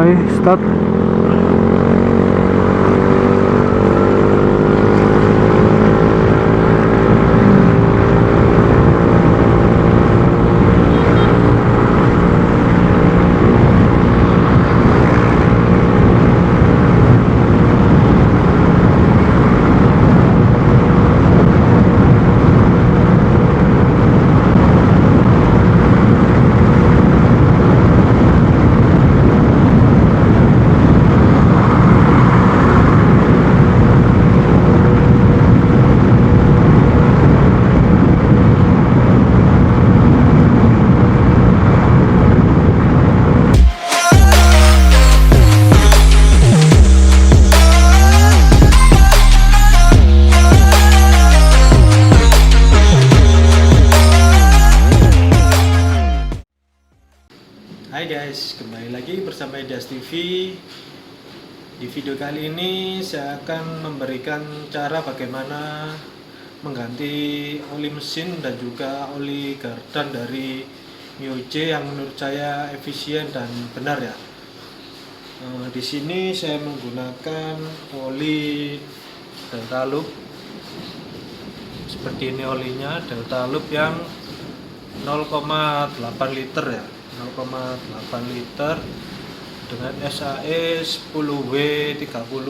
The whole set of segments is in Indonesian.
mulai start. Hai guys, kembali lagi bersama Edas TV. Di video kali ini saya akan memberikan cara bagaimana mengganti oli mesin dan juga oli gardan dari Mio-J yang menurut saya efisien dan benar ya. Di sini saya menggunakan oli Deltalup. Seperti ini olinya Deltalup yang 0,8 liter ya. 0,8 liter dengan SAE 10W30.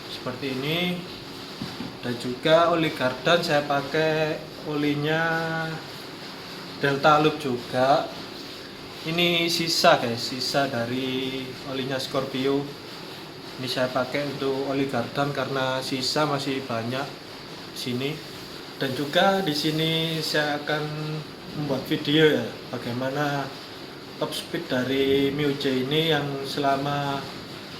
Seperti ini. Dan juga oli gardan saya pakai olinya Deltalup juga. Ini sisa guys, sisa dari olinya Scorpio. Ini saya pakai untuk oli gardan karena sisa masih banyak sini. Dan juga di sini saya akan membuat video ya bagaimana top speed dari Mio-J ini yang selama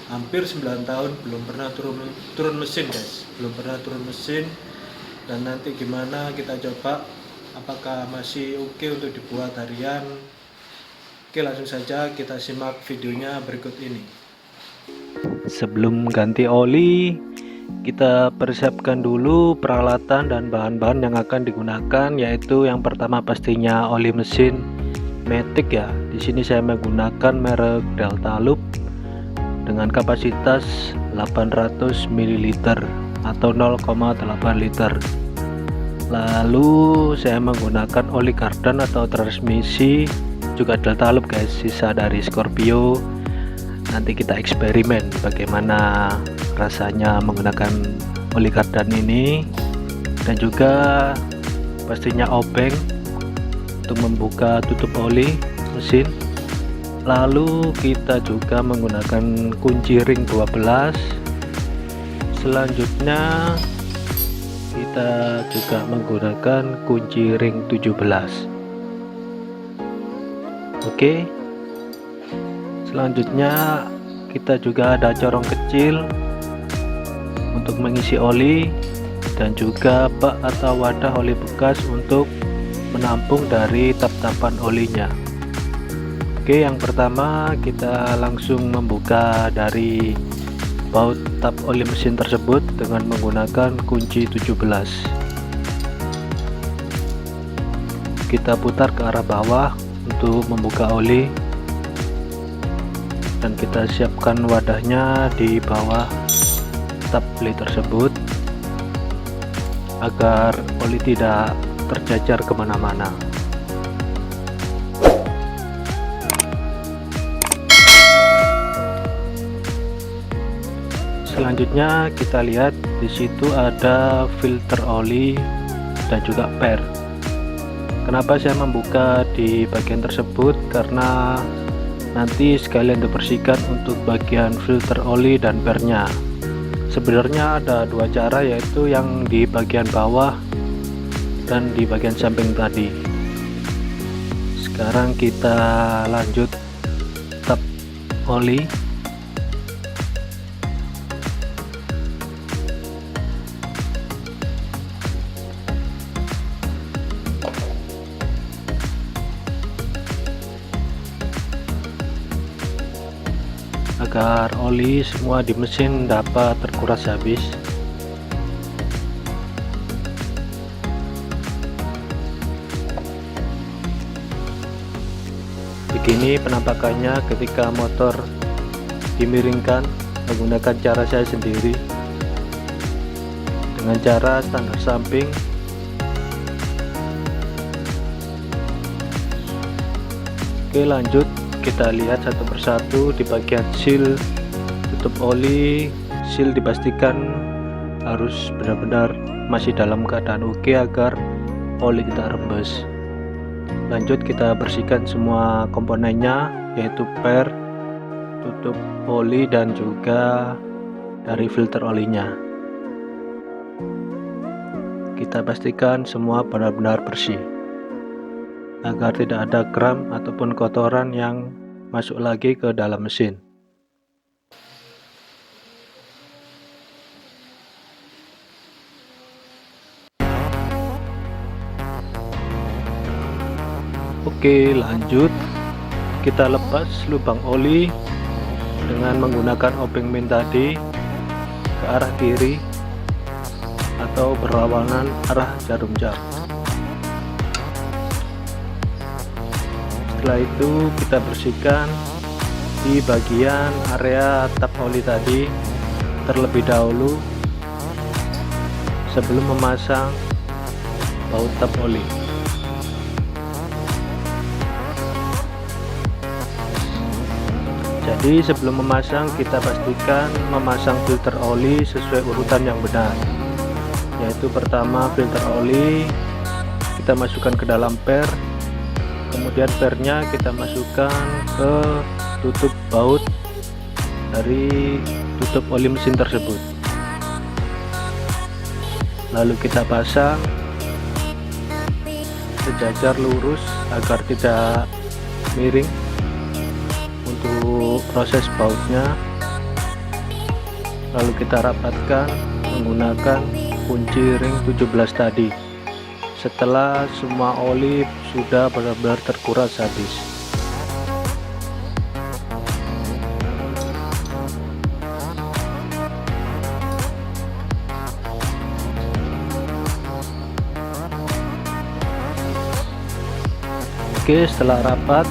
hampir 9 tahun belum pernah turun mesin guys, belum pernah turun mesin. Dan nanti gimana kita coba apakah masih oke untuk dibuat harian. Oke, langsung saja kita simak videonya berikut ini. Sebelum ganti oli, kita persiapkan dulu peralatan dan bahan-bahan yang akan digunakan, yaitu yang pertama pastinya oli mesin Matic ya. Di sini saya menggunakan merek Deltalup dengan kapasitas 800 ml atau 0,8 liter. Lalu saya menggunakan oli gardan atau transmisi juga Deltalup guys, sisa dari Scorpio. Nanti kita eksperimen bagaimana rasanya menggunakan oli gardan ini. Dan juga pastinya obeng untuk membuka tutup oli mesin. Lalu kita juga menggunakan kunci ring 12. Selanjutnya kita juga menggunakan kunci ring 17. Oke. Selanjutnya kita juga ada corong kecil untuk mengisi oli dan juga bak atau wadah oli bekas untuk menampung dari tap-tapan olinya. Oke, yang pertama kita langsung membuka dari baut tap oli mesin tersebut dengan menggunakan kunci 17. Kita putar ke arah bawah untuk membuka oli. Dan kita siapkan wadahnya di bawah tap oli tersebut agar oli tidak tercecer kemana-mana. Selanjutnya kita lihat di situ ada filter oli dan juga per. Kenapa saya membuka di bagian tersebut? Karena nanti sekalian dibersihkan untuk bagian filter oli dan pernya. Sebenarnya ada dua cara, yaitu yang di bagian bawah dan di bagian samping tadi. Sekarang kita lanjut tap oli. agar oli semua di mesin dapat terkuras habis. begini penampakannya ketika motor dimiringkan menggunakan cara saya sendiri dengan cara standar samping. Oke, lanjut kita lihat satu persatu di bagian seal tutup oli. Seal dipastikan harus benar-benar masih dalam keadaan oke agar oli tidak rembes. Lanjut kita bersihkan semua komponennya, yaitu per, tutup oli, dan juga dari filter olinya. Kita pastikan semua benar-benar bersih agar tidak ada kram ataupun kotoran yang masuk lagi ke dalam mesin. Oke, lanjut kita lepas lubang oli dengan menggunakan obeng min tadi ke arah kiri atau berlawanan arah jarum jam. Setelah itu kita bersihkan di bagian area tap oli tadi terlebih dahulu sebelum memasang baut tap oli. Jadi sebelum memasang kita pastikan memasang filter oli sesuai urutan yang benar, yaitu pertama filter oli kita masukkan ke dalam per, kemudian pernya kita masukkan ke tutup baut dari tutup oli mesin tersebut, lalu kita pasang sejajar lurus agar tidak miring untuk proses bautnya. Lalu kita rapatkan menggunakan kunci ring 17 tadi setelah semua oli sudah benar-benar terkuras habis. Oke, setelah rapat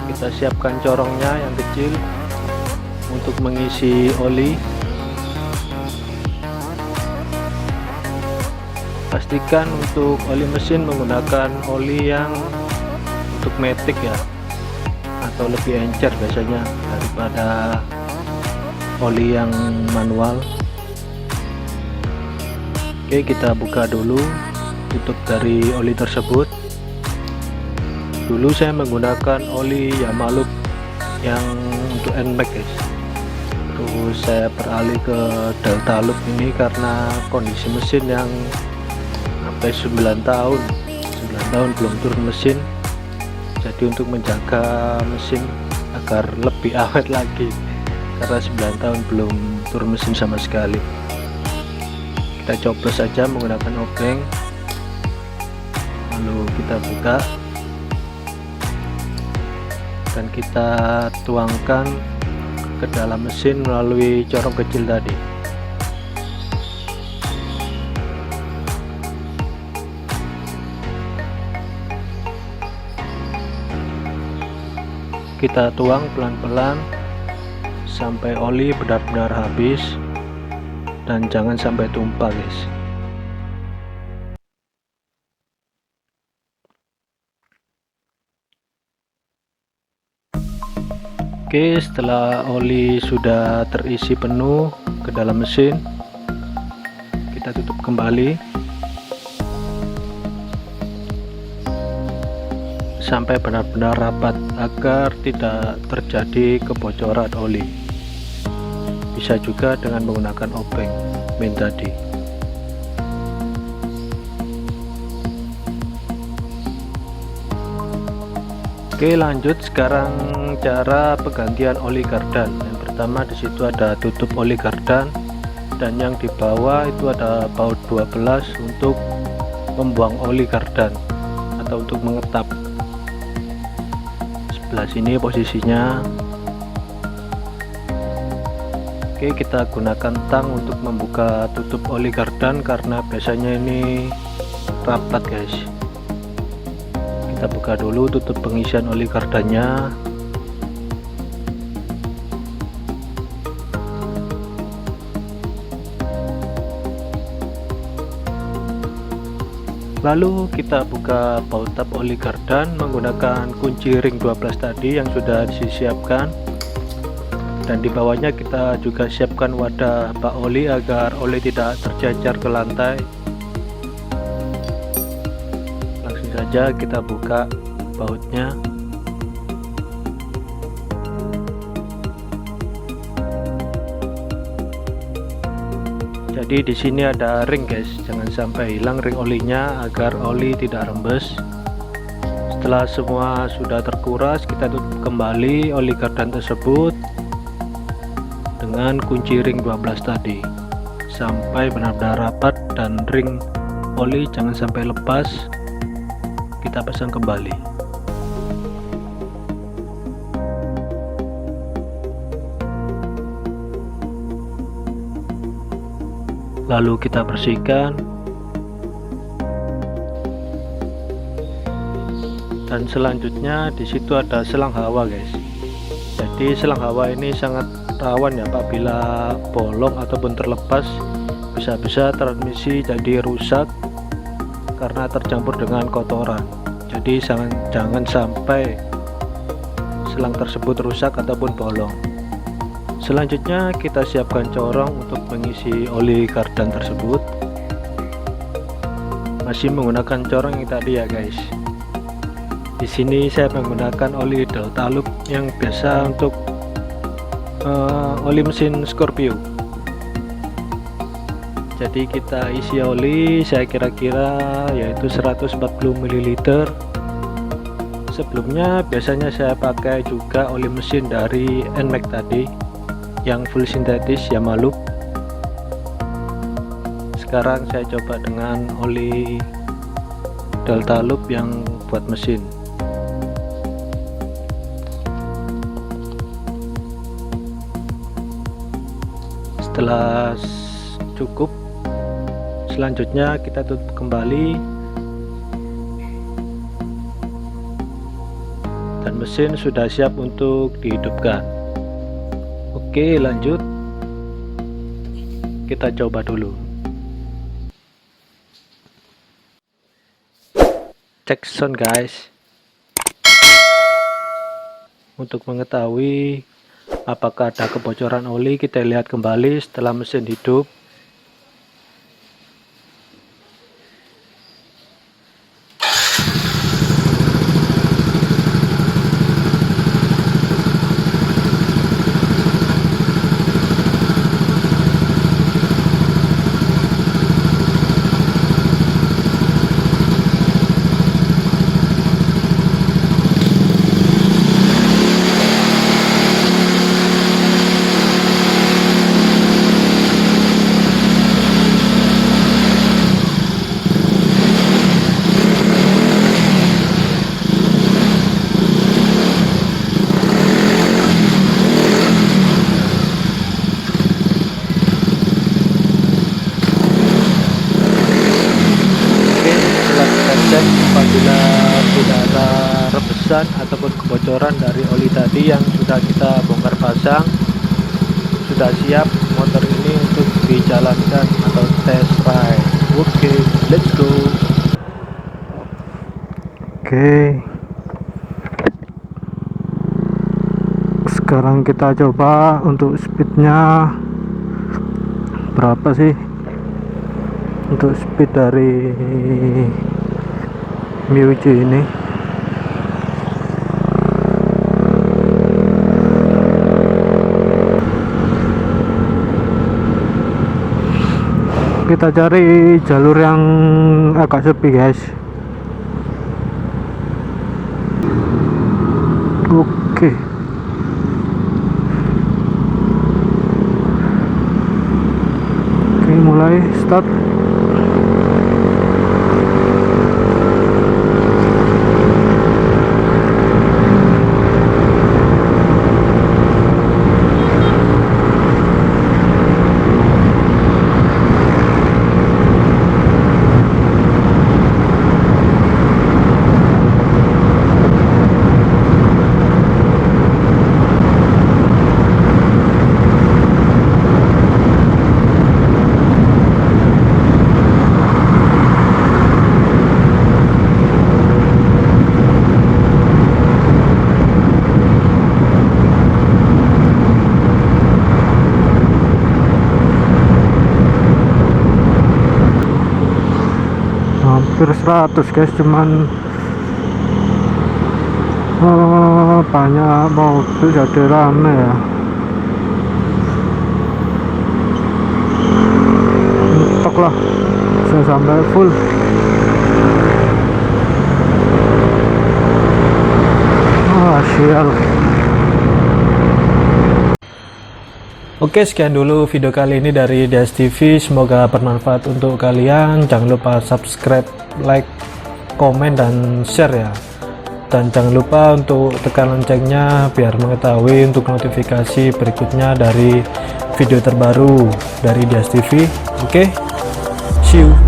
kita siapkan corongnya yang kecil untuk mengisi oli. Pastikan untuk oli mesin menggunakan oli yang untuk matic ya, atau lebih encer biasanya daripada oli yang manual. Oke, kita buka dulu tutup dari oli tersebut. Dulu saya menggunakan oli Yamaluk yang untuk NMAX guys, terus saya beralih ke Delta Loop ini karena kondisi mesin yang sampai 9 tahun belum turun mesin, jadi untuk menjaga mesin agar lebih awet lagi karena 9 tahun belum turun mesin sama sekali, kita coplos saja menggunakan obeng, lalu kita buka dan kita tuangkan ke dalam mesin melalui corong kecil tadi. Kita tuang pelan-pelan sampai oli benar-benar habis dan jangan sampai tumpah guys. Oke, setelah oli sudah terisi penuh ke dalam mesin, kita tutup kembali sampai benar-benar rapat agar tidak terjadi kebocoran oli. Bisa juga dengan menggunakan obeng min tadi. Oke, lanjut sekarang cara penggantian oli kardan. Yang pertama di situ ada tutup oli kardan dan yang di bawah itu ada baut 12 untuk membuang oli kardan atau untuk mengetap. Sebelah sini posisinya. Oke, kita gunakan tang untuk membuka tutup oli kardan karena biasanya ini rapat guys. Kita buka dulu tutup pengisian oli kardannya Lalu kita buka baut tap oli kardan menggunakan kunci ring 12 tadi yang sudah disiapkan, dan di bawahnya kita juga siapkan wadah bak oli agar oli tidak tercecer ke lantai. Langsung saja kita buka bautnya. Jadi di sini ada ring guys, jangan sampai hilang ring olinya agar oli tidak rembes. Setelah semua sudah terkuras, kita tutup kembali oli kardan tersebut dengan kunci ring 12 tadi sampai benar-benar rapat dan ring oli jangan sampai lepas. Kita pasang kembali. Lalu kita bersihkan, dan selanjutnya di situ ada selang hawa guys. Jadi selang hawa ini sangat rawan ya apabila bolong ataupun terlepas, bisa-bisa transmisi jadi rusak karena tercampur dengan kotoran. Jadi jangan sampai selang tersebut rusak ataupun bolong. Selanjutnya kita siapkan corong untuk mengisi oli kardan tersebut. Masih menggunakan corong yang tadi ya guys. Di sini saya menggunakan oli Delta Loop yang biasa untuk oli mesin Scorpio. Jadi kita isi oli saya kira-kira yaitu 140 ml. Sebelumnya biasanya saya pakai juga oli mesin dari NMAX tadi yang full sintetis Yamaha. Sekarang saya coba dengan oli Delta Loop yang buat mesin. Setelah cukup, selanjutnya kita tutup kembali dan mesin sudah siap untuk dihidupkan. Oke, lanjut kita coba dulu. Cek sound guys. Untuk mengetahui apakah ada kebocoran oli, kita lihat kembali setelah mesin hidup. Apabila tidak ada rebesan ataupun kebocoran dari oli tadi yang sudah kita bongkar pasang, sudah siap motor ini untuk dijalankan atau test ride. Oke, let's go. Oke, sekarang kita coba untuk speednya berapa sih. Untuk speed dari MIUJ ini kita cari jalur yang agak sepi guys. Oke, mulai start. hampir 100 guys, cuman banyak mobil jadi rame ya. Mentok lah saya sampai full. Sial. Oke, sekian dulu video kali ini dari DS TV. Semoga bermanfaat untuk kalian. Jangan lupa subscribe, like, komen, dan share ya. Dan jangan lupa untuk tekan loncengnya biar mengetahui untuk notifikasi berikutnya dari video terbaru dari DS TV. Oke, see you.